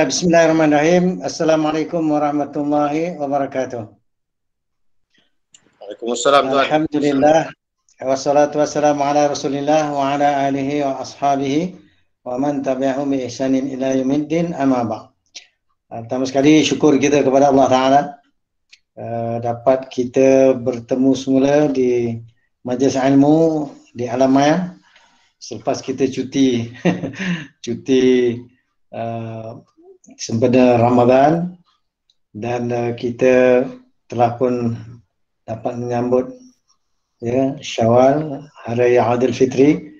Bismillahirrahmanirrahim. Assalamualaikum warahmatullahi wabarakatuh. Waalaikumsalam Tuan. Alhamdulillah. Wassalatu wassalamu ala Rasulillah wa ala alihi wa ashabihi wa man tabi'ahum bi ihsanin ila yaumiddin, amma ba'd. Pertama sekali syukur kita kepada Allah Ta'ala dapat kita bertemu semula di majlis ilmu di Alam Maya selepas kita cuti cuti sempena Ramadan, dan kita telah pun dapat menyambut Syawal, Hari Raya Aidil Fitri.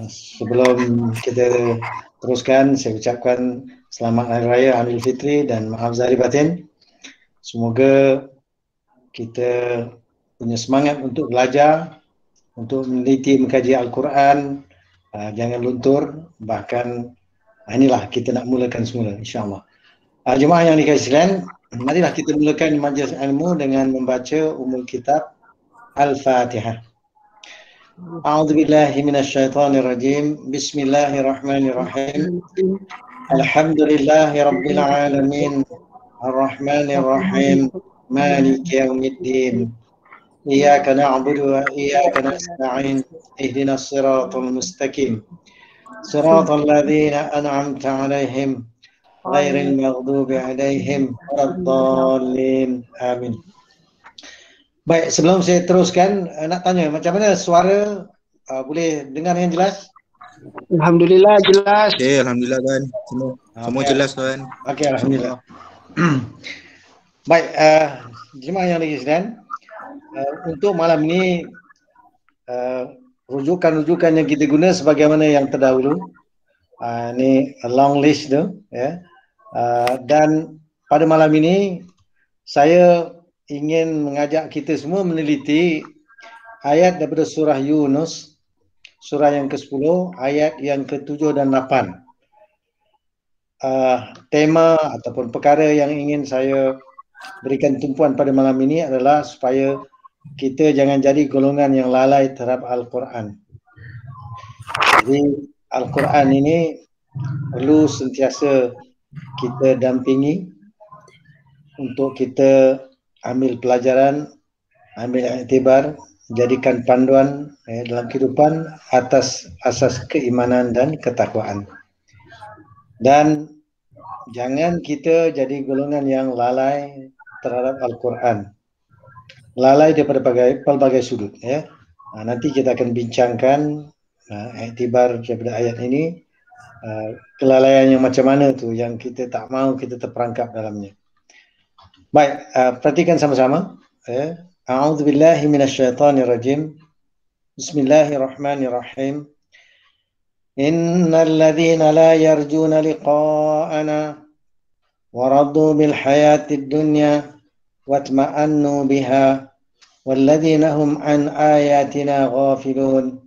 Sebelum kita teruskan, saya ucapkan selamat Hari Raya Aidil Fitri dan maaf zahir batin. Semoga kita punya semangat untuk belajar, untuk meneliti mengkaji Al-Quran, jangan luntur. Bahkan inilah kita nak mulakan semula, insyaAllah. Jemaah yang dikasihi sekalian, marilah kita mulakan majlis ilmu dengan membaca umul kitab Al-Fatihah. A'udzu billahi minasyaitonir rajim. Bismillahirrahmanirrahim. Alhamdulillahi rabbil alamin. Ar-Rahmanir Rahim. Maliki yaumiddin. Iyyaka na'budu wa iyyaka nasta'in. Ihdinas siratal mustaqim. Siratal ladzina an'amta 'alaihim ghairil maghdubi 'alaihim waladdallin. Amin. Baik, sebelum saya teruskan, nak tanya macam mana suara, boleh dengar yang jelas? Alhamdulillah jelas. Okey, alhamdulillah Tuan. Semua jelas Tuan. Okey, alhamdulillah. Baik, jemaah yang dikasihi, untuk malam ini rujukan-rujukan yang kita guna sebagaimana yang terdahulu. Ini long list tu, ya. Dan pada malam ini saya ingin mengajak kita semua meneliti ayat daripada surah Yunus, surah yang ke-10, ayat yang ke-7 dan 8. Tema ataupun perkara yang ingin saya berikan tumpuan pada malam ini adalah supaya kita jangan jadi golongan yang lalai terhadap Al-Quran. Jadi Al-Quran ini perlu sentiasa kita dampingi untuk kita ambil pelajaran, ambil iktibar, jadikan panduan dalam kehidupan atas asas keimanan dan ketakwaan. Dan jangan kita jadi golongan yang lalai terhadap Al-Quran. Lalai daripada pelbagai sudut, ya. Nanti kita akan bincangkan iktibar daripada ayat ini, kelalaian yang macam mana tu yang kita tak mahu kita terperangkap dalamnya. Baik, perhatikan sama-sama. A'udzu billahi minasyaitonir rajim. Bismillahirrahmanirrahim. Innal ladzina la yarjuna liqa'ana wa radu bil hayatid dunya watma'annu biha walladzina hum an ayatina ghafilun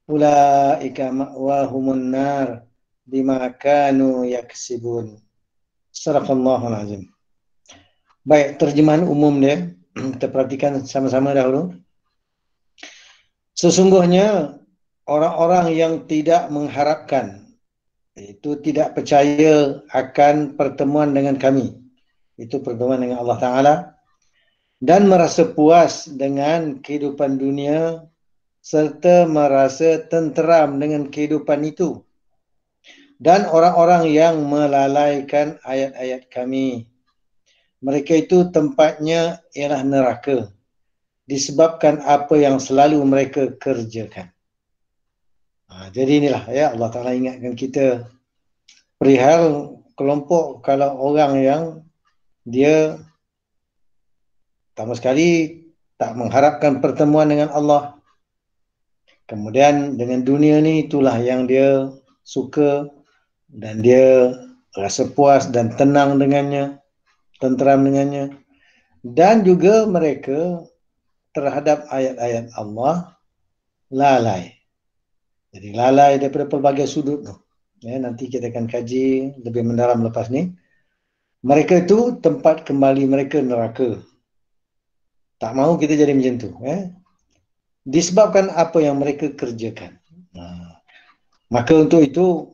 ulaika ma'wahumun nar bima kanu yaksibun. Sadaqallahul azim. Baik, terjemahan umum dia kita perhatikan sama-sama dahulu. Sesungguhnya orang-orang yang tidak mengharapkan, itu tidak percaya akan pertemuan dengan kami, itu pertemuan dengan Allah Ta'ala, dan merasa puas dengan kehidupan dunia serta merasa tenteram dengan kehidupan itu, dan orang-orang yang melalaikan ayat-ayat kami, mereka itu tempatnya ialah neraka disebabkan apa yang selalu mereka kerjakan. Jadi inilah, ya, Allah Ta'ala ingatkan kita perihal kelompok kalau orang yang dia pertama sekali tak mengharapkan pertemuan dengan Allah, kemudian dengan dunia ni itulah yang dia suka dan dia rasa puas dan tenang dengannya, tenteram dengannya, dan juga mereka terhadap ayat-ayat Allah lalai. Jadi lalai daripada pelbagai sudut tu. Ya, nanti kita akan kaji lebih mendalam lepas ni. Mereka itu tempat kembali mereka neraka. Tak mahu kita jadi macam tu. Disebabkan apa yang mereka kerjakan. Maka untuk itu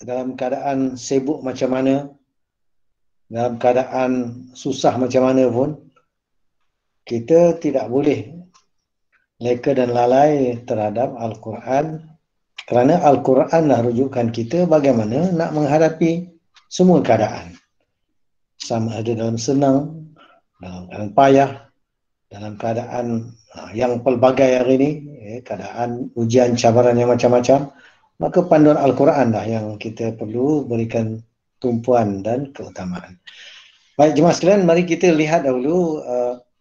dalam keadaan sibuk macam mana, dalam keadaan susah macam mana pun, kita tidak boleh leka dan lalai terhadap Al-Quran, kerana Al-Quranlah rujukan kita bagaimana nak menghadapi semua keadaan, sama ada dalam senang, dalam keadaan payah, dalam keadaan yang pelbagai hari ini, keadaan ujian cabaran yang macam-macam, maka panduan Al-Quran lah yang kita perlu berikan tumpuan dan keutamaan. Baik jemaah sekalian, mari kita lihat dahulu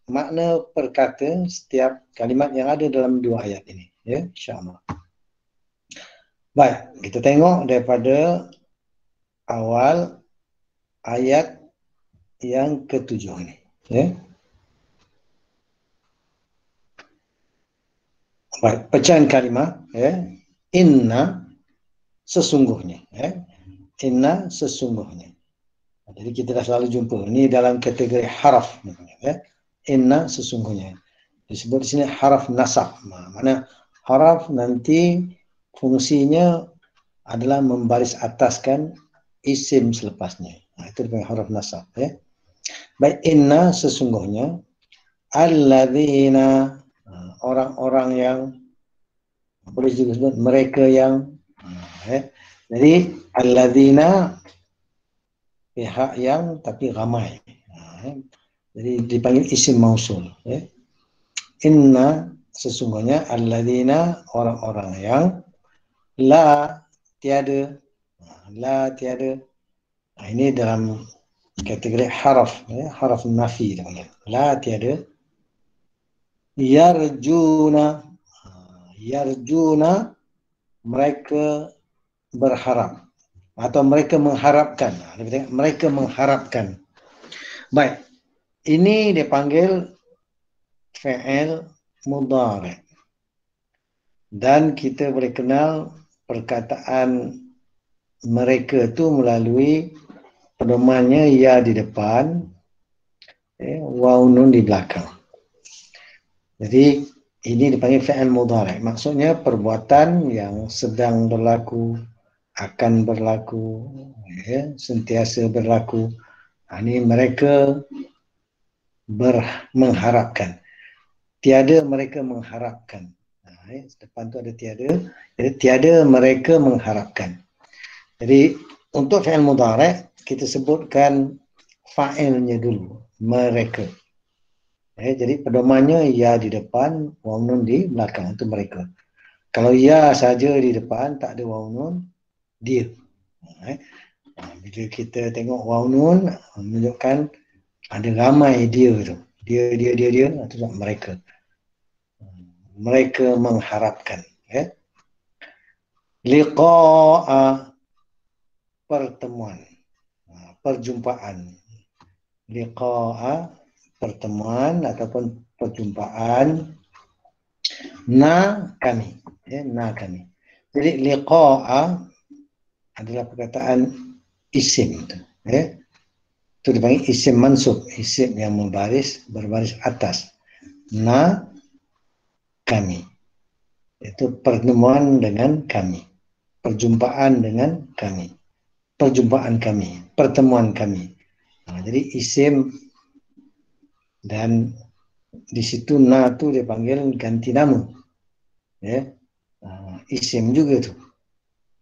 makna perkata setiap kalimat yang ada dalam dua ayat ini, ya, insya-Allah. Baik, kita tengok daripada awal ayat yang ke-7 ini, ya. Baik, pecahan kalimat, ya. Inna, sesungguhnya, ya. Inna, sesungguhnya. Jadi kita dah selalu jumpa ini dalam kategori haraf, ya. Inna, sesungguhnya. Disebut di sini haraf nasab. Mana haraf nanti fungsinya adalah membaris ataskan isim selepasnya. Itu dipanggil haraf nasab, ya. Baik, inna, sesungguhnya, alladzina, orang-orang yang, boleh juga sebut mereka yang, ya. Jadi alladzina, pihak yang tapi ramai, jadi dipanggil isim mausul, ya. Inna, sesungguhnya, alladzina, orang-orang yang, la, tiada, la, tiada. Ini dalam kategori haraf, ya, haraf nafi, la, tiada. Yarjuna, yarjuna, mereka berharap atau mereka mengharapkan, mereka mengharapkan. Baik, ini dipanggil fi'il mudhari', dan kita boleh kenal perkataan mereka itu melalui pedomannya ya di depan, waw nun di belakang. Jadi ini dipanggil fi'il mudhari', maksudnya perbuatan yang sedang berlaku, akan berlaku, ya, sentiasa berlaku. Ini mereka mengharapkan. Tiada mereka mengharapkan. Depan tu ada tiada. Jadi tiada mereka mengharapkan. Jadi untuk fi'il mudhari' kita sebutkan fa'ilnya dulu, mereka. Jadi pedomannya ya di depan, waw nun di belakang, itu mereka. Kalau ya saja di depan, tak ada waw nun, dia. Bila kita tengok waw nun, menunjukkan ada ramai dia tu. Dia, itu mereka. Mereka mengharapkan. Liqa'a, pertemuan, perjumpaan. Liqa'a, pertemuan ataupun perjumpaan. Na, kami. Na, kami. Jadi liqa'a adalah perkataan isim. Itu dipanggil isim mansub, isim yang berbaris atas. Na, kami. Itu pertemuan dengan kami. Perjumpaan dengan kami. Perjumpaan kami. Pertemuan kami. Jadi isim, dan di situ na tu dipanggil ganti nama. Isim juga tu.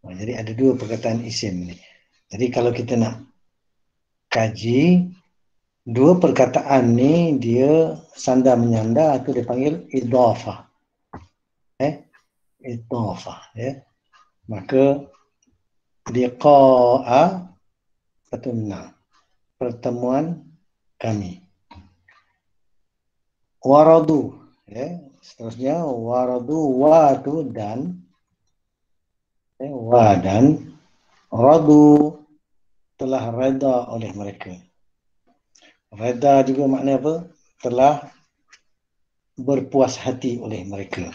Jadi ada dua perkataan isim ni. Jadi kalau kita nak kaji, dua perkataan ni dia sanda menyanda, itu dipanggil idhafah. Idhafah, ya. Maka liqa'a, pertemuan kami. Waradu, ya. Seterusnya waradu, wa tu dan, wa dan, radu, telah reda oleh mereka. Reda juga makna apa? Telah berpuas hati oleh mereka.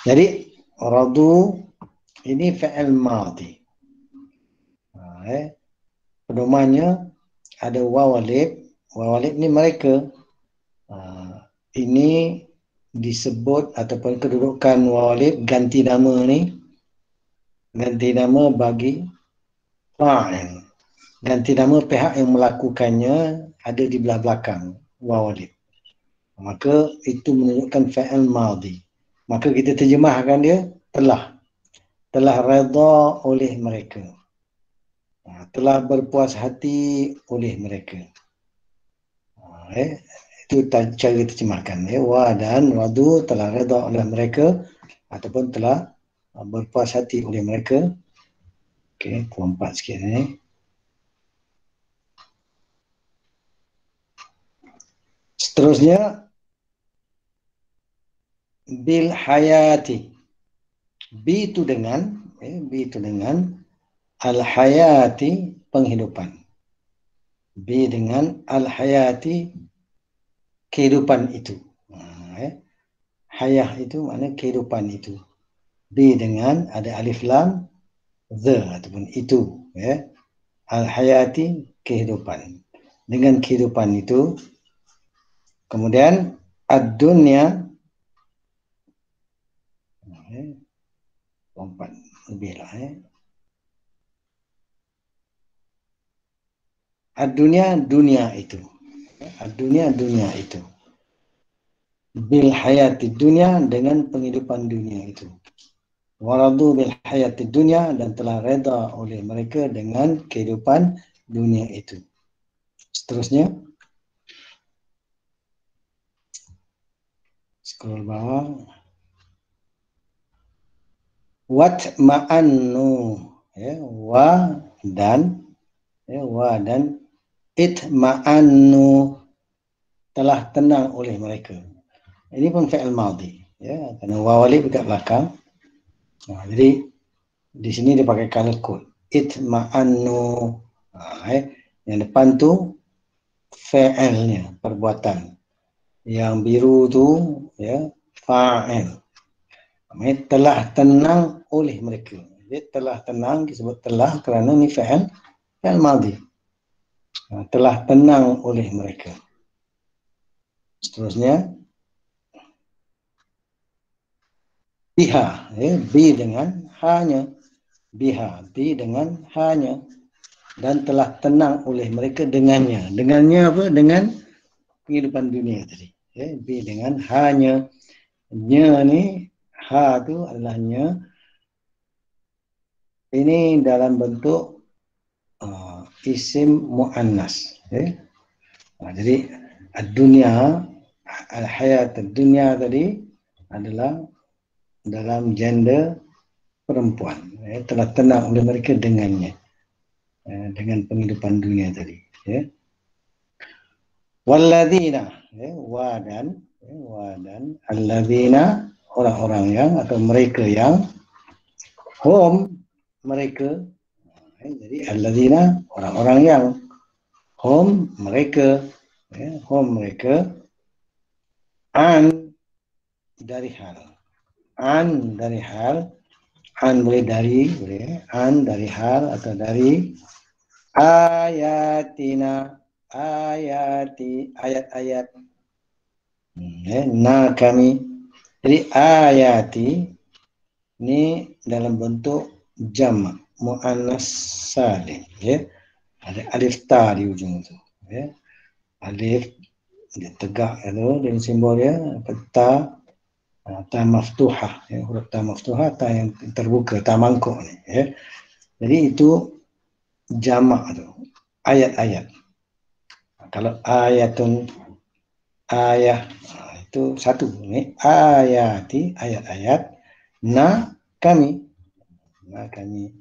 Jadi radu ini fi'il madhi. Pedomannya ada waw alif. Waw alif ni mereka. Ini disebut ataupun kedudukan waw alif ganti nama ni ganti nama bagi fa'il. Ganti nama pihak yang melakukannya ada di belah belakang waw alif. Maka itu menunjukkan fa'il madhi. Maka kita terjemahkan dia telah redha oleh mereka. Telah berpuas hati oleh mereka. Itu cara terjemahkan. Wa dan radu telah redha oleh mereka ataupun telah berpuas hati oleh mereka. Okey, keempat sikit ni. Seterusnya bil hayati. Bi itu dengan al hayati penghidupan. Bi dengan al hayati kehidupan itu. Hayah itu makna kehidupan itu. Bi dengan ada alif lam the ataupun itu, al hayati kehidupan. Dengan kehidupan itu, kemudian ad-dunya empat lebih lah. Ad-dunya dunia itu. Ad-dunya dunia itu. Bil hayati dunia dengan penghidupan dunia itu. Waradu bil hayati dunia dan telah reda oleh mereka dengan kehidupan dunia itu. Seterusnya scroll bawah. Wat ma'annu, wa dan itma'annu telah tenang oleh mereka. Ini pun fi'il madhi, kerana waw alif dekat belakang. Jadi di sini dia pakai color code. Itma'annu, yang depan tu fi'ilnya, perbuatan. Yang biru tu fa'il. Telah tenang oleh mereka. Dia telah tenang, disebut telah kerana ni fi'il madhi. Telah tenang oleh mereka. Seterusnya biha, bi dengan hanya. Biha, bi dengan hanya. Dan telah tenang oleh mereka dengannya. Dengannya apa? Dengan kehidupan dunia tadi. Bi dengan hanya. Nya ni, ha tu adalah nya. Ini dalam bentuk isim mu'annas. Jadi dunia, al-hayat dunia tadi adalah dalam gender perempuan. Telah tenang oleh mereka dengannya. Dengan penghidupan dunia tadi. Walladzina, wa dan alladzina, orang-orang yang atau mereka yang hum mereka. Jadi alladzina, orang-orang yang hum mereka, hum mereka an dari hal. An dari hal, an boleh dari, an dari hal atau dari ayatina, ayat-ayat. Na kami. Jadi ayati ini dalam bentuk jama' mu'annas salim. Ada alif ta di ujung tu. Alif dia tegak itu dan simbol dia ta maftuhah, huruf ta maftuhah, ta yang terbuka, ta mangkuk ni. Jadi itu jamak tu, ayat-ayat. Kalau ayatun, ayah, itu satu. Ni ayati, ayat-ayat. Na kami. Na kami.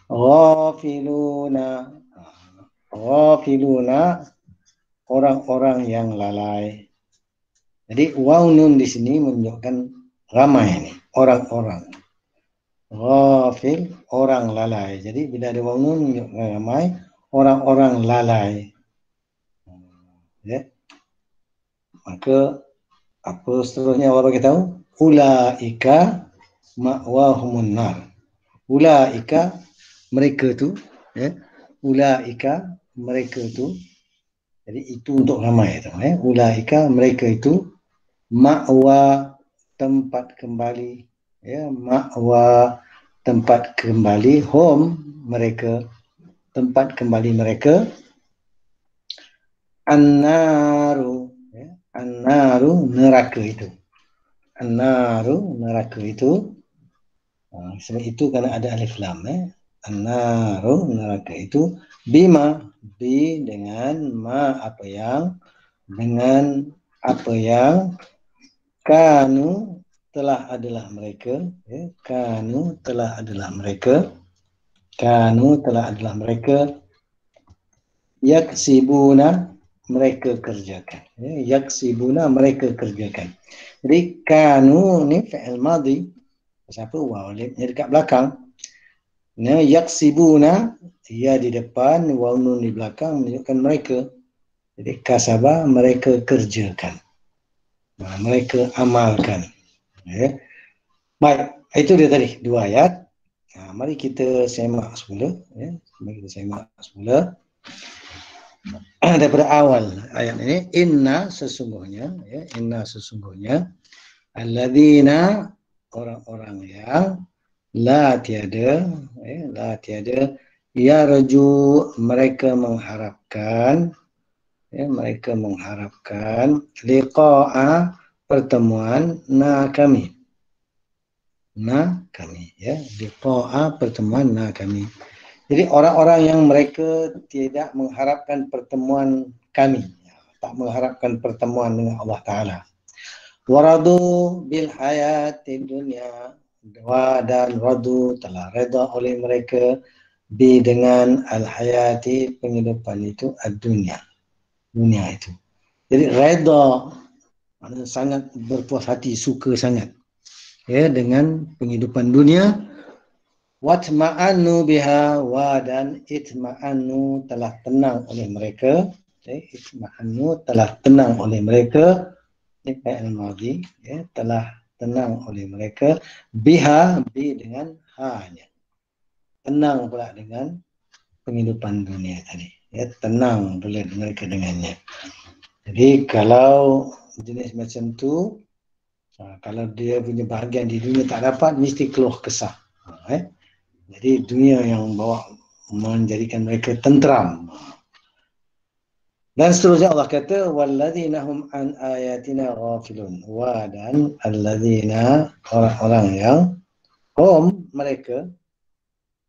Ghafiluna. Ghafiluna, orang-orang yang lalai. Jadi waw nun di sini menunjukkan ramai ni, orang-orang. Ghafil, orang lalai. Jadi bila ada waw nun menunjukkan ramai, orang-orang lalai. Maka apa seterusnya Allah bagi tahu? Ulaika ma'wahumun nar. Ulaika, mereka tu, ulaika, mereka tu. Jadi itu untuk ramai tu. Ulaika, mereka itu ma'wa, tempat kembali. Ma'wa, tempat kembali, home mereka, tempat kembali mereka, an-naru, ya, an-naru neraka itu. An-naru neraka itu. Sebab itu kerana ada alif lam, an-naru neraka itu, bima, bi dengan ma apa yang, dengan apa yang, kanu telah adalah mereka, ya, kanu telah adalah mereka, kanu telah adalah mereka, yaksibuna mereka kerjakan, ya, yaksibuna mereka kerjakan. Jadi kanu ni fi'il madhi, siapa waw alifnya dekat belakang, ya, yaksibuna ya di depan, waw nun di belakang menunjukkan mereka. Jadi kasabah mereka kerjakan, mereka amalkan, ya. Baik, itu dia tadi 2 ayat. Mari kita semak semula, ya. Mari kita semak semula daripada awal ayat ini. Inna sesungguhnya, ya, inna sesungguhnya, alladzina orang-orang yang la tiada, ya, la tiada, yarju mereka mengharapkan, ya, mereka mengharapkan liqa'a pertemuan kami, ya, liqa'a pertemuan kami. Jadi orang-orang yang mereka tidak mengharapkan pertemuan kami, tak mengharapkan pertemuan dengan Allah Ta'ala. Waradu bil hayati dunia, dan radu telah reda oleh mereka bi dengan al hayati penghidupan itu ad-dunia, dunia itu. Jadi reda maknanya sangat berpuas hati, suka sangat, ya, dengan penghidupan dunia. Watma'annu biha, wa dan itma'annu telah tenang oleh mereka, itma'annu telah tenang oleh mereka, fi'il madhi, ya, telah tenang oleh mereka, biha, bi dengan hanya, tenang pula dengan penghidupan dunia tadi, ya, tenang pula mereka dengannya. Jadi kalau jenis macam tu, kalau dia punya bahagian di dunia tak dapat, mesti keluh kesah, jadi dunia yang bawa menjadikan mereka tenteram. Dan seterusnya Allah kata walladzina hum an ayatina ghafilun, wa dan alladzina orang-orang yang hum mereka,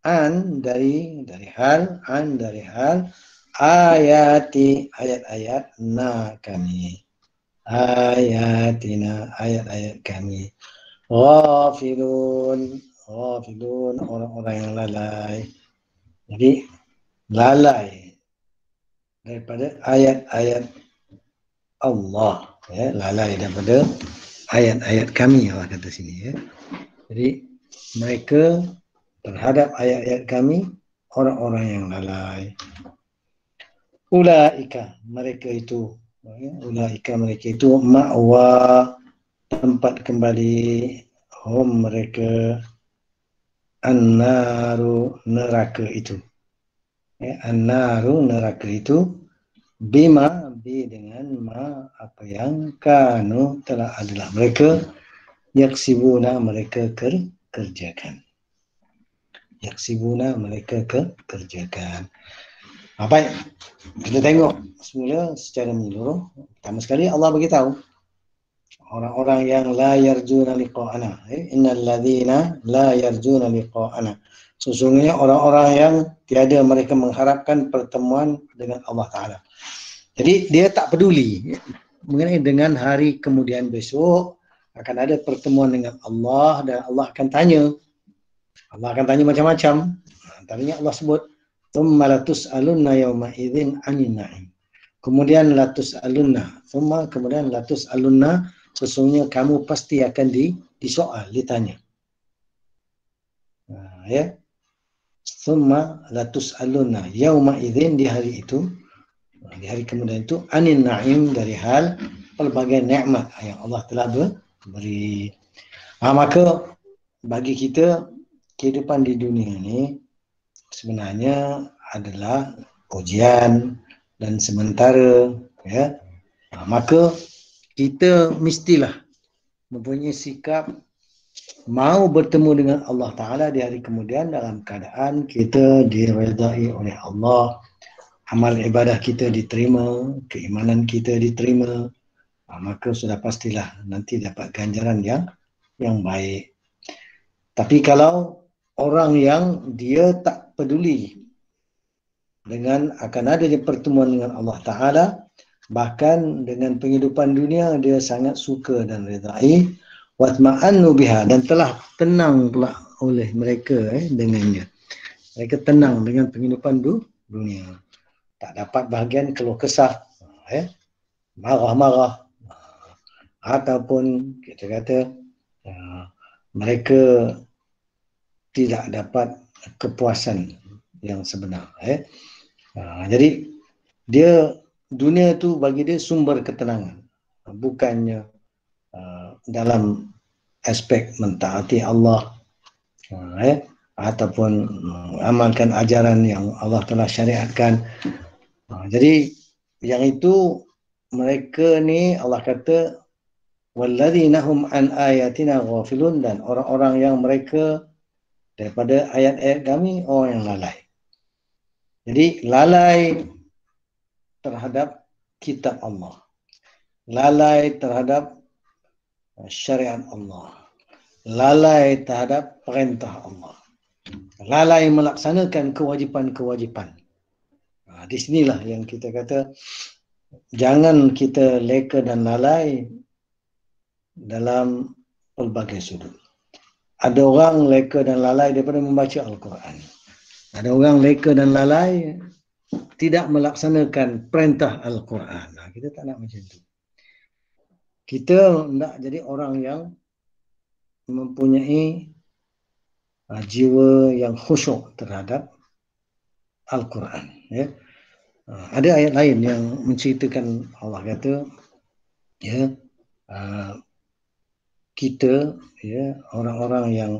an dari hal, an dari hal, ayati ayat-ayat kami, ayatina ayat-ayat kami, ghafilun orang-orang yang lalai. Jadi lalai daripada ayat-ayat Allah, ya, lalai daripada ayat-ayat kami, Allah kata sini, ya. Jadi mereka terhadap ayat-ayat kami orang-orang yang lalai. Ulaika mereka itu, ya, ulaika mereka itu, ma'wa tempat kembali, hum mereka, an-naru neraka itu, ya, an-naru neraka itu, bima bi dengan ma apa yang, kanu telah adalah mereka, yaksibuna mereka kerjakan, yaksibuna mereka kerjakan. Baik, kita tengok semula secara menyeluruh. Pertama sekali Allah beritahu orang-orang yang la yarjuna liqa'ana, innal ladzina la yarjuna liqa'ana, sesungguhnya orang-orang yang tiada mereka mengharapkan pertemuan dengan Allah Ta'ala. Jadi dia tak peduli mengenai dengan hari kemudian besok akan ada pertemuan dengan Allah, dan Allah akan tanya macam-macam. Antaranya Allah sebut thumma latus'alunna yawma idzin 'anil na'im, kemudian latus'alunna, thumma kemudian latus'alunna, sesungguhnya kamu pasti akan disoal, ditanya, ya, thumma latus'alunna yawma idzin, di hari itu, di hari kemudian itu, 'anil na'im, dari hal pelbagai nikmat yang Allah telah beri. Maka bagi kita kehidupan di dunia ini sebenarnya adalah ujian dan sementara, ya. Maka kita mestilah mempunyai sikap mau bertemu dengan Allah Ta'ala di hari kemudian dalam keadaan kita diredai oleh Allah, amal ibadah kita diterima, keimanan kita diterima, maka sudah pastilah nanti dapat ganjaran yang baik. Tapi kalau orang yang dia tak peduli dengan akan adanya pertemuan dengan Allah Ta'ala, bahkan dengan penghidupan dunia dia sangat suka dan redai, watma'annu biha, dan telah tenang pula oleh mereka dengannya. Mereka tenang dengan penghidupan dunia. Tak dapat bahagian keluh kesah, marah-marah, ataupun kita kata mereka tidak dapat kepuasan yang sebenar. Jadi dia dunia itu bagi dia sumber ketenangan, bukannya dalam aspek mentaati Allah ataupun amalkan ajaran yang Allah telah syariatkan. Jadi yang itu mereka ni Allah kata walladzina hum an ayatina ghafilun, dan orang-orang yang mereka daripada ayat-ayat kami orang yang lalai. Jadi lalai terhadap kitab Allah, lalai terhadap syariat Allah, lalai terhadap perintah Allah, lalai melaksanakan kewajipan-kewajipan. Di sinilah yang kita kata jangan kita leka dan lalai dalam pelbagai sudut. Ada orang leka dan lalai daripada membaca Al-Quran. Ada orang leka dan lalai tidak melaksanakan perintah Al-Quran. Kita tak nak macam tu. Kita nak jadi orang yang mempunyai jiwa yang khusyuk terhadap Al-Quran. Ada ayat lain yang menceritakan Allah kata kita orang-orang yang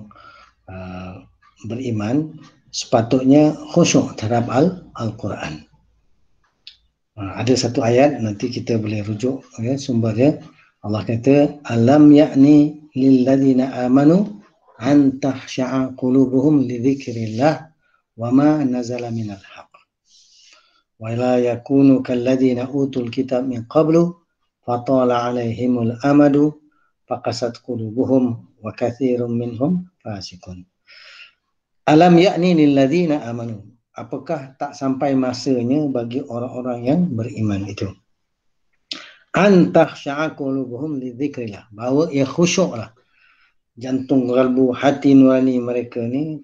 beriman sepatutnya khusyuk terhadap Al-Quran. Ada satu ayat nanti kita boleh rujuk sumbernya. Allah kata alam ya'ni lilladzina amanu an tahsha'a qulubuhum li dzikrillah wa ma nazala minal haqq wa la yakunu kalladzina utul kitab min qablu fatala 'alaihimul amadu faqasat qulubuhum wa katsirun minhum fasiqun. Alam ya'ni lilladzina amanu, apakah tak sampai masanya bagi orang-orang yang beriman itu, an tahsha'a qulubuhum li dzikrillah, bahawa ia khusyuklah jantung kalbu hati nurani mereka ni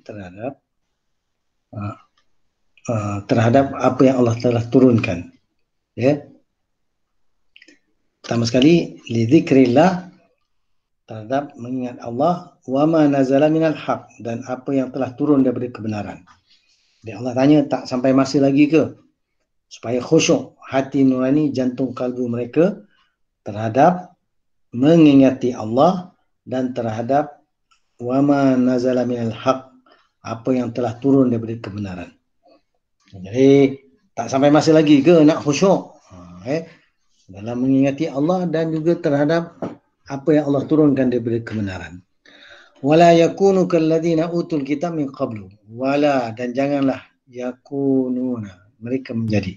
terhadap apa yang Allah telah turunkan. Pertama sekali li dzikrillah, terhadap mengingat Allah, wa ma nazala minal haq, dan apa yang telah turun daripada kebenaran. Jadi Allah tanya tak sampai masa lagi ke supaya khusyuk hati nurani jantung kalbu mereka terhadap mengingati Allah dan terhadap wa ma nazala minal haq, apa yang telah turun daripada kebenaran. Jadi tak sampai masa lagi ke nak khusyuk dalam mengingati Allah dan juga terhadap apa yang Allah turunkan daripada kebenaran. Wala yakunu kalladzina utul kitab min qablu, wala, dan janganlah yakununa, mereka menjadi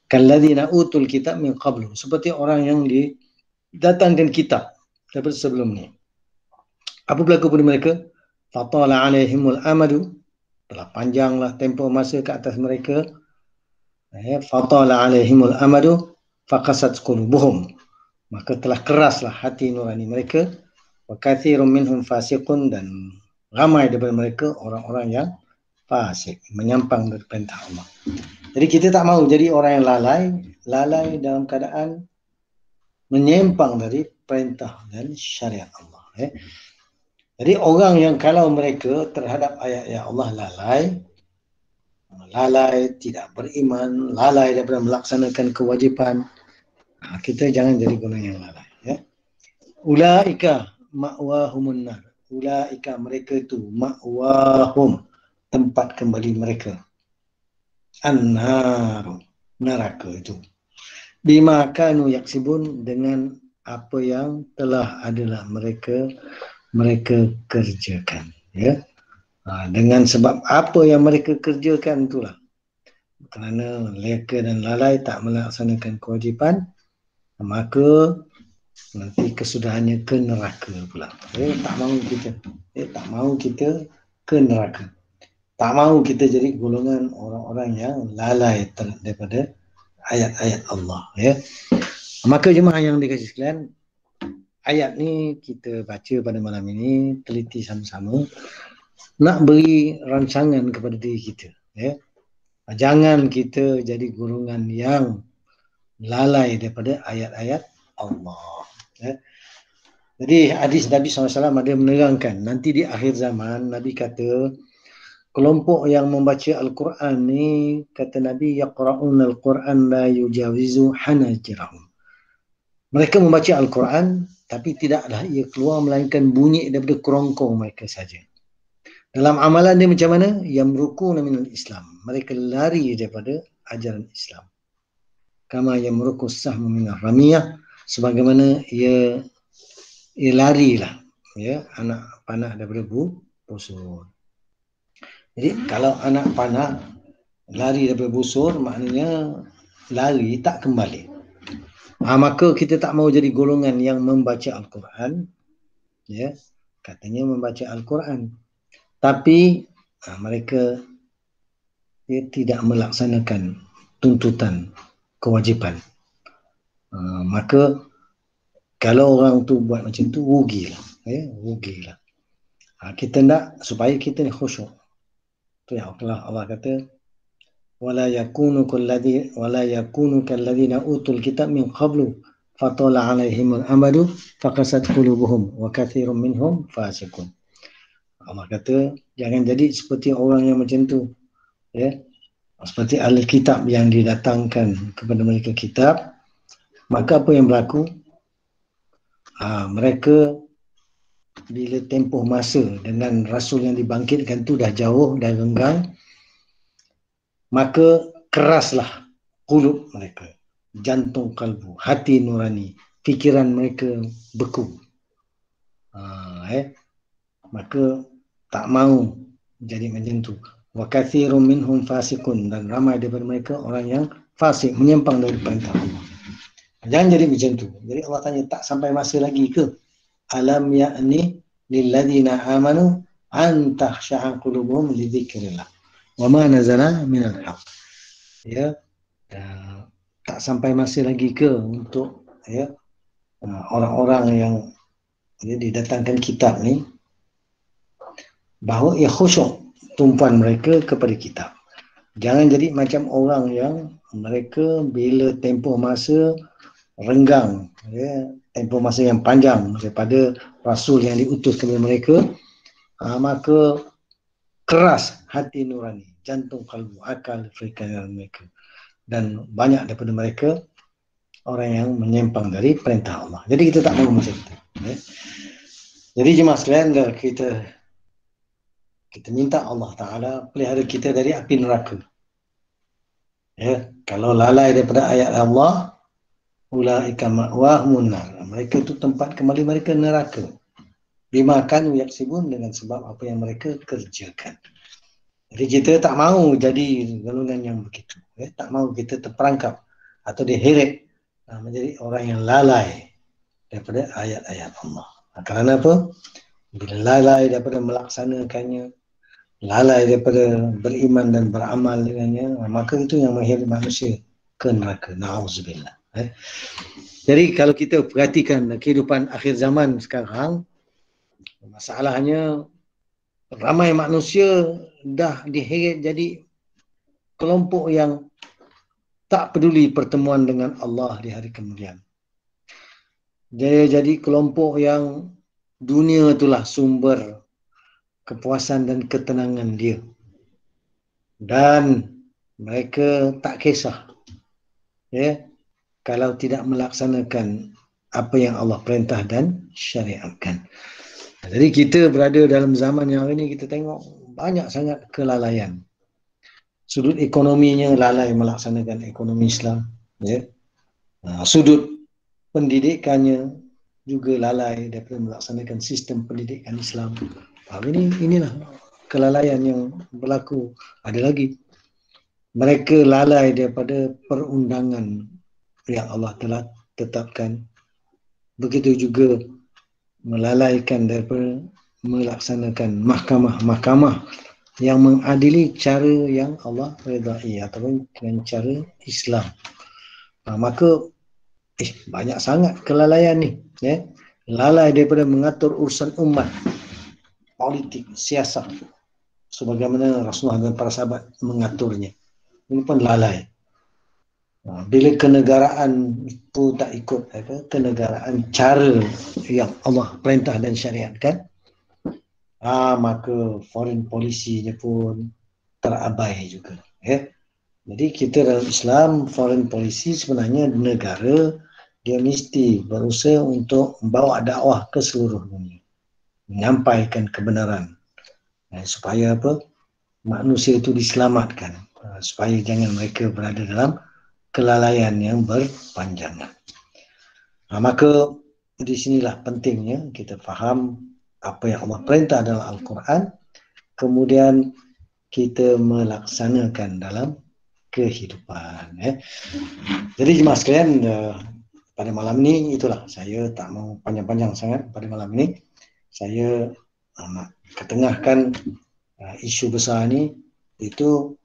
kalladzina utul kitab min qablu, seperti orang yang didatangkan kitab daripada sebelum ni. Apa berlaku pada mereka? Fatala alaihimul amadu, telah panjanglah tempoh masa ke atas mereka. Fatala alaihimul amadu faqasat qulubuhum, maka telah keraslah hati nurani mereka. Wa katsirun minhum fasiqun, dan ramai daripada mereka orang-orang yang fasik, menyampang dari perintah Allah. Jadi kita tak mahu jadi orang yang lalai dalam keadaan menyimpang dari perintah dan syariat Allah. Jadi orang yang kalau mereka terhadap ayat-ayat Allah lalai, tidak beriman, lalai daripada melaksanakan kewajipan, kita jangan jadi golongan yang lalai. Ulaika ma'wahumun nar, ulaika, mereka itu, ma'wahum, tempat kembali mereka, an-nar, neraka itu, bima kanu yaksibun, dengan apa yang telah adalah mereka mereka kerjakan, ya. Dengan sebab apa yang mereka kerjakan itulah, kerana leka dan lalai tak melaksanakan kewajipan, maka nanti kesudahannya ke neraka pula. Tak mahu kita, tak mahu kita ke neraka. Tak mahu kita jadi golongan orang-orang yang lalai daripada ayat-ayat Allah, ya. Maka jemaah yang dikasih sekalian, ayat ni kita baca pada malam ini, teliti sama-sama, nak beri rancangan kepada diri kita, ya. Jangan kita jadi golongan yang lalai daripada ayat-ayat Allah, ya. Jadi hadis Nabi SAW ada menerangkan, nanti di akhir zaman Nabi kata, kelompok yang membaca Al-Quran ni, kata Nabi, yaqra'un al-Quran la yujawizu hanajirahum. Mereka membaca Al-Quran, tapi tidaklah ia keluar melainkan bunyi daripada kerongkong mereka saja. Dalam amalan dia macam mana? Yamrukuna minal Islam. Mereka lari daripada ajaran Islam. Kama yamrukus sahmu minal ramiyah. Sebagaimana ia larilah, ya, anak panah daripada busur. Jadi kalau anak panah lari daripada busur, maknanya lari tak kembali. Maka kita tak mahu jadi golongan yang membaca Al-Quran, ya, katanya membaca Al-Quran, tapi mereka tidak melaksanakan tuntutan kewajipan. Maka kalau orang tu buat macam tu, rugilah, ya, rugilah. Kita nak supaya kita ni khusyuk. Tu yang Allah kata, wala yakunu kalladzina utul kitab min qablu fatala alaihimul amadu faqasat qulubuhum wa katsirun minhum fasiqun. Allah kata jangan jadi seperti orang yang macam tu, ya, seperti ahli kitab yang didatangkan kepada mereka kitab. Maka apa yang berlaku, mereka bila tempoh masa dengan Rasul yang dibangkitkan tu dah jauh, dah renggang, maka keraslah qulub mereka, jantung kalbu, hati nurani, fikiran mereka beku. Maka tak mau jadi macam tu. Wa katsirun minhum fasiqun, dan ramai daripada mereka orang yang fasik, menyimpang dari perintah Allah. Jangan jadi macam tu. Jadi Allah tanya, tak sampai masa lagi ke? Alam ya'ni lilladzina amanu an takhsha'a qulubuhum li dzikrillah wa ma nazala minal haq. Ya, tak sampai masa lagi ke untuk, ya, orang-orang yang didatangkan kitab ni, bahawa ia khusyuk tumpuan mereka kepada kitab. Jangan jadi macam orang yang mereka bila tempoh masa renggang, ya, tempoh masa yang panjang daripada Rasul yang diutus kepada mereka, maka keras hati nurani, jantung kalbu, akal fikiran mereka, dan banyak daripada mereka orang yang menyimpang dari perintah Allah. Jadi kita tak mahu macam itu, ya. Jadi jemaah sekalian, kita minta Allah Ta'ala pelihara kita dari api neraka, ya. Kalau lalai daripada ayat Allah, ulaika ma'wahumun nar, mereka itu tempat kembali mereka neraka, bima kanu yaksibun, dengan sebab apa yang mereka kerjakan. Jadi kita tak mahu jadi golongan yang begitu, ya. Tak mahu kita terperangkap atau diheret menjadi orang yang lalai daripada ayat-ayat Allah. Kerana apa? Bila lalai daripada melaksanakannya, lalai daripada beriman dan beramal dengannya, maka itu yang mengheret manusia ke neraka. Na'udzubillah. Jadi kalau kita perhatikan kehidupan akhir zaman sekarang, masalahnya ramai manusia dah diheret jadi kelompok yang tak peduli pertemuan dengan Allah di hari kemudian. Dia jadi kelompok yang dunia itulah sumber kepuasan dan ketenangan dia, dan mereka tak kisah, ya, kalau tidak melaksanakan apa yang Allah perintah dan syariatkan. Jadi kita berada dalam zaman yang hari ini, kita tengok banyak sangat kelalaian. Sudut ekonominya lalai melaksanakan ekonomi Islam, ya. Sudut pendidikannya juga lalai daripada melaksanakan sistem pendidikan Islam. Inilah kelalaian yang berlaku. Ada lagi, mereka lalai daripada perundangan yang Allah telah tetapkan. Begitu juga melalaikan daripada melaksanakan mahkamah-mahkamah yang mengadili cara yang Allah redai ataupun dengan cara Islam. Maka banyak sangat kelalaian ni, ya. Lalai daripada mengatur urusan umat, politik, siasat, sebagaimana Rasulullah dan para sahabat mengaturnya. Ini pun lalai. Bila kenegaraan itu tak ikut kenegaraan cara yang Allah perintah dan syariatkan, maka foreign policy-nya pun terabai juga, ya. Jadi kita dalam Islam, foreign policy sebenarnya negara dia mesti berusaha untuk membawa dakwah ke seluruh dunia, menyampaikan kebenaran, supaya manusia itu diselamatkan, supaya jangan mereka berada dalam kelalaian yang berpanjangan. Maka di sinilah pentingnya kita faham apa yang Allah perintah dalam Al-Quran, kemudian kita melaksanakan dalam kehidupan. Jadi jemaah sekalian, pada malam ini itulah, saya tak mau panjang-panjang sangat pada malam ini. Saya nak ketengahkan isu besar ni, itu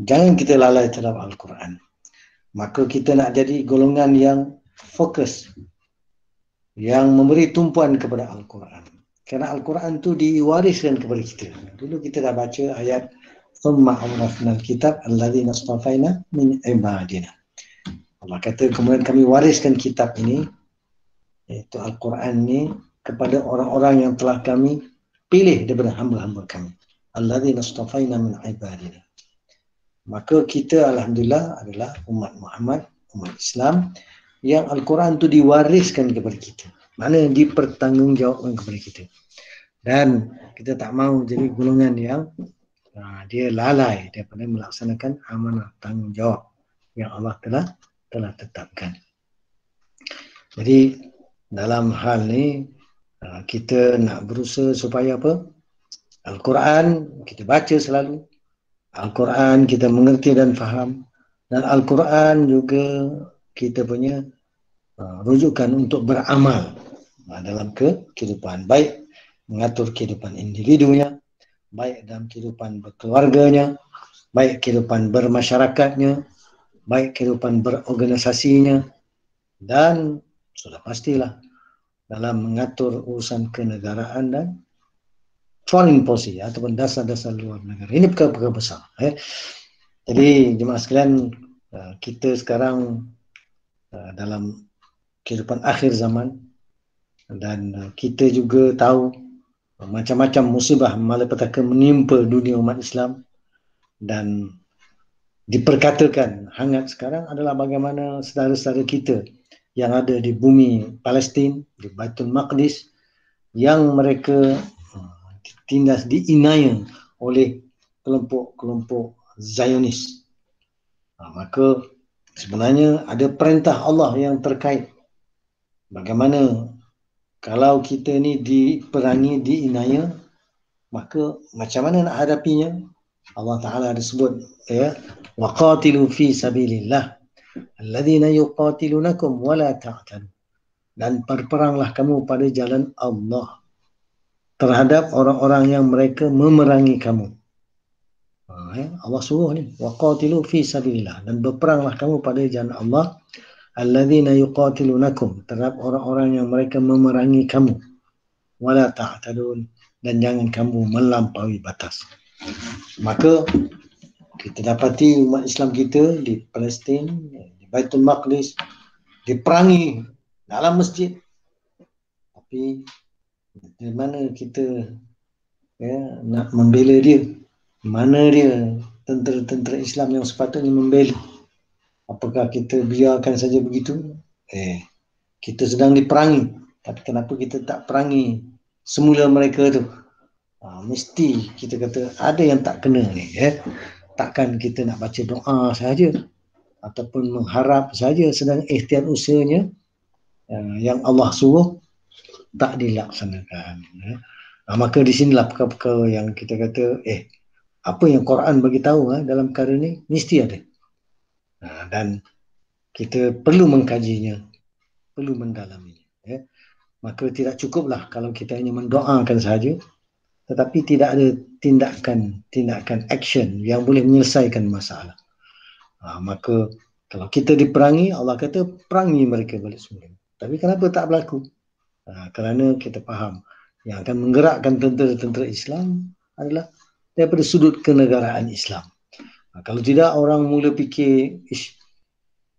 jangan kita lalai terhadap Al-Quran. Maka kita nak jadi golongan yang fokus, yang memberi tumpuan kepada Al-Quran. Kerana Al-Quran tu diwariskan kepada kita. Dulu kita dah baca ayat thumma awrafnal kitab alladzina astafaina min ibadina. Allah kata kemudian kami wariskan kitab ini, iaitu Al-Quran ini, kepada orang-orang yang telah kami pilih daripada hamba-hamba kami. Alladzina astafaina min ibadina. Maka kita alhamdulillah adalah umat Muhammad, umat Islam, yang Al-Quran itu diwariskan kepada kita. Mana dipertanggungjawabkan kepada kita. Dan kita tak mahu jadi golongan yang dia lalai daripada melaksanakan amanah tanggungjawab yang Allah telah tetapkan. Jadi dalam hal ni kita nak berusaha supaya Al-Quran kita baca selalu, Al-Quran kita mengerti dan faham, dan Al-Quran juga kita punya rujukan untuk beramal dalam kehidupan, baik mengatur kehidupan individunya, baik dalam kehidupan berkeluarganya, baik kehidupan bermasyarakatnya, baik kehidupan berorganisasinya, dan sudah pastilah dalam mengatur urusan kenegaraan dan foreign policy ataupun dasar-dasar luar negara. Ini perkara-perkara besar. Jadi jemaah sekalian, kita sekarang dalam kehidupan akhir zaman, dan kita juga tahu macam-macam musibah malapetaka menimpa dunia umat Islam, dan diperkatakan hangat sekarang adalah bagaimana saudara-saudara kita yang ada di bumi Palestin, di Baitul Maqdis, yang mereka ditindas, diinaya oleh kelompok-kelompok Zionis. Maka sebenarnya ada perintah Allah yang terkait. Bagaimana kalau kita ni diperangi, diinaya, maka macam mana nak hadapinya? Allah Ta'ala ada sebut, ya, waqatilu fi sabilillah alladzina yuqatilunakum wala ta'tadu, dan berperanglah kamu pada jalan Allah terhadap orang-orang yang mereka memerangi kamu. Allah suruh ni, waqatilu fi sabilillah, dan berperanglah kamu pada jalan Allah, alladzina yuqatilunakum, terhadap orang-orang yang mereka memerangi kamu, wala ta'tadun, dan jangan kamu melampaui batas. Maka kita dapati umat Islam kita di Palestin, di Baitul Maqdis, diperangi dalam masjid. Tapi di mana kita nak membela dia? Mana dia tentera-tentera Islam yang sepatutnya membela? Apakah kita biarkan saja begitu? Kita sedang diperangi, tapi kenapa kita tak perangi semula mereka tu? Mesti kita kata ada yang tak kena ni, takkan kita nak baca doa saja ataupun mengharap saja sedang ikhtiar usahanya yang Allah suruh, tak dilaksanakan. Maka di sinilah perkara-perkara yang kita kata, apa yang Quran bagi tahu dalam perkara ni mesti ada. Dan kita perlu mengkajinya, perlu mendalaminya. Maka tidak cukuplah kalau kita hanya mendoakan sahaja, tetapi tidak ada tindakan action yang boleh menyelesaikan masalah. Maka kalau kita diperangi, Allah kata perangi mereka balik semula. Tapi kenapa tak berlaku? Kerana kita faham yang akan menggerakkan tentera-tentera Islam adalah daripada sudut kenegaraan Islam. Kalau tidak, orang mula fikir,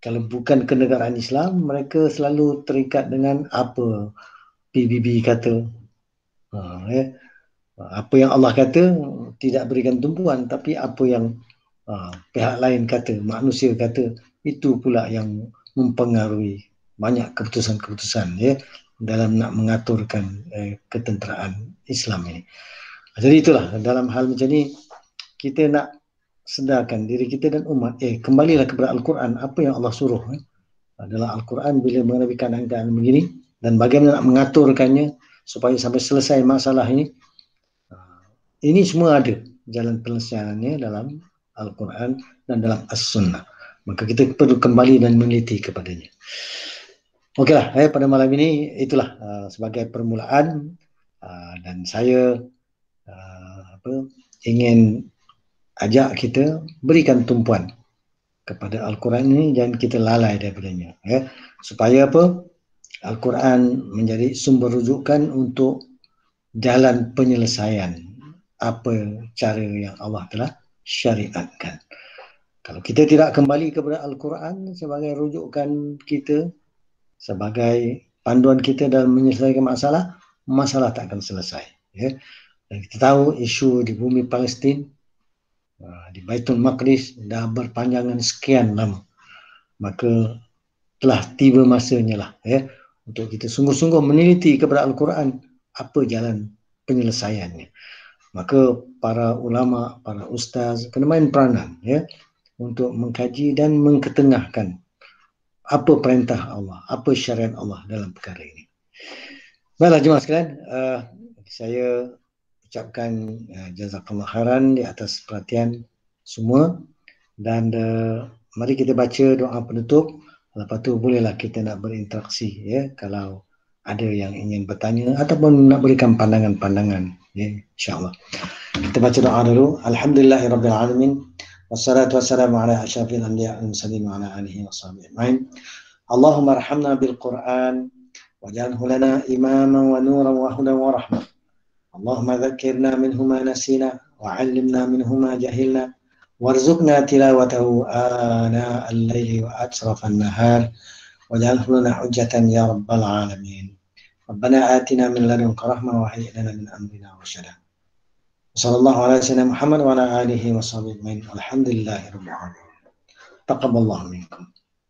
kalau bukan kenegaraan Islam, mereka selalu terikat dengan apa PBB kata. Apa yang Allah kata tidak berikan tumpuan, tapi apa yang pihak lain kata, manusia kata, itu pula yang mempengaruhi banyak keputusan-keputusan dalam nak mengaturkan ketenteraan Islam ini. Jadi itulah, dalam hal macam ni kita nak sedarkan diri kita dan umat, kembalilah kepada Al-Quran, apa yang Allah suruh dalam Al-Quran bila menghadapi keadaan begini, dan bagaimana nak mengaturkannya supaya sampai selesai masalah ini. Ini semua ada jalan penyelesaiannya dalam Al-Quran dan dalam As-Sunnah. Maka kita perlu kembali dan meneliti kepadanya. Okeylah, pada malam ini itulah sebagai permulaan, dan saya ingin ajak kita berikan tumpuan kepada Al-Quran ini, jangan kita lalai daripadanya, supaya apa? Al-Quran menjadi sumber rujukan untuk jalan penyelesaian apa cara yang Allah telah syariatkan. Kalau kita tidak kembali kepada Al-Quran sebagai rujukan kita, sebagai panduan kita dalam menyelesaikan masalah, masalah tak akan selesai. Dan kita tahu isu di bumi Palestin, di Baitul Maqdis dah berpanjangan sekian lama. Maka telah tiba masanya lah untuk kita sungguh-sungguh meneliti kepada Al-Quran apa jalan penyelesaiannya. Maka para ulama, para ustaz kena main peranan untuk mengkaji dan mengketengahkan apa perintah Allah, apa syariat Allah dalam perkara ini. Baiklah jemaah sekalian, saya ucapkan jazakallah khairan di atas perhatian semua, dan mari kita baca doa penutup. Lepas tu bolehlah kita nak berinteraksi kalau ada yang ingin bertanya ataupun nak berikan pandangan-pandangan, insya-Allah. Kita baca doa dulu. Alhamdulillahirabbil alamin. Wassalatu wassalamu ala asyrafil anbiya'i wal mursalin wa ala alihi washabbihi ajmain. Allahumma arhamna bil Qur'an waj'alhu lana imaman wa nuran wa hudan wa rahmah. Allahumma dzakkirna minhu ma nasina wa 'allimna minhu ma jahilna warzuqna tilawatahu ana al-laili wa atrafan nahar waj'alhu lana hujjatan ya rabbal alamin. Rabbana atina min ladunka rahmah wa hayyi lana min amrina rashada. Sallallahu ala sayyidina Muhammad wa ala alihi wa sahbihi ajmain. Alhamdulillahirabbil alamin. Taqabbalallahu minkum.